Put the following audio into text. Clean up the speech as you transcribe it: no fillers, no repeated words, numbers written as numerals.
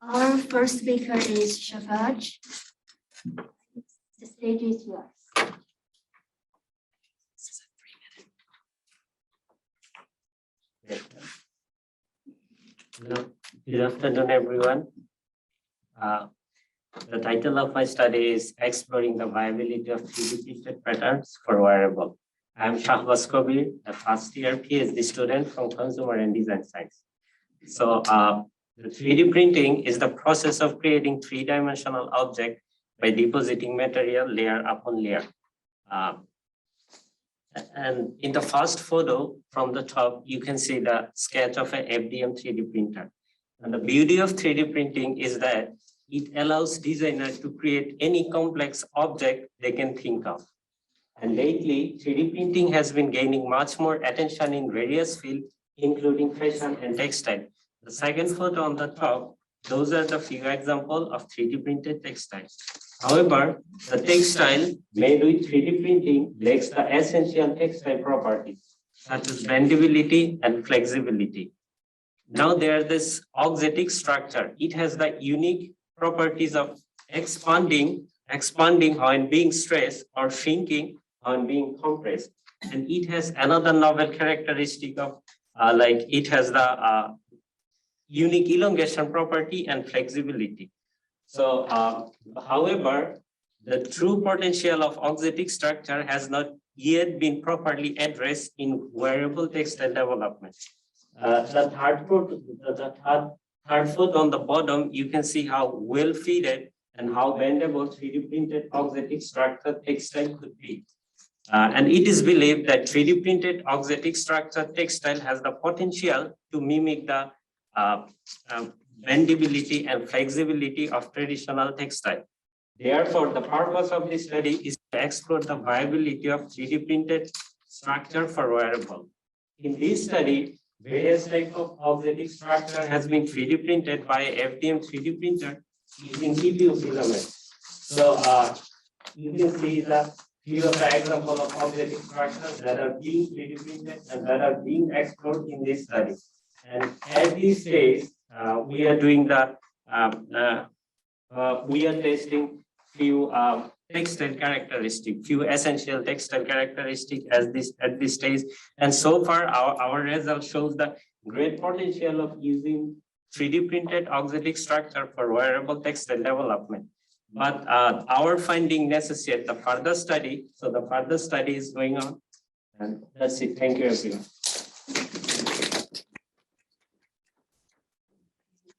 Our first speaker is Shahbaj. The stage is yours. Good afternoon, everyone. The title of my study is Exploring the Viability of 3D Printed Patterns for Wearable. I am Shahbaj Kabir, a first-year PhD student from Consumer and Design Science. So, the 3D printing is the process of creating three-dimensional object by depositing material layer upon layer. And in the first photo from the top, you can see the sketch of an FDM 3D printer. And the beauty of 3D printing is that it allows designers to create any complex object they can think of. And lately, 3D printing has been gaining much more attention in various fields, including fashion and textile. The second photo on the top, those are the few examples of 3D printed textiles. However, the textile made with 3D printing lacks the essential textile properties, such as bendability and flexibility. Now there's this auxetic structure. It has the unique properties of expanding when being stressed, or shrinking when being compressed. And it has another novel characteristic of it has the unique elongation property and flexibility. So, however, the true potential of auxetic structure has not yet been properly addressed in wearable textile development. The third foot on the bottom, you can see how well fitted and how bendable 3D printed auxetic structure textile could be. And it is believed that 3D printed auxetic structure textile has the potential to mimic the bendability and flexibility of traditional textile. Therefore, the purpose of this study is to explore the viability of 3D printed structure for wearable. In this study, various types of auxetic structure has been 3D printed by FDM 3D printer using CPU filaments. So you can see the few of the examples of auxetic structures that are being 3D printed and that are being explored in this study. And at this stage, we are doing the we are testing few textile characteristics, few essential textile characteristics at this stage. And so far, our result shows the great potential of using 3D printed auxetic structure for wearable textile development. But our finding necessitates the further study. So the further study is going on. And that's it. Thank you, everyone.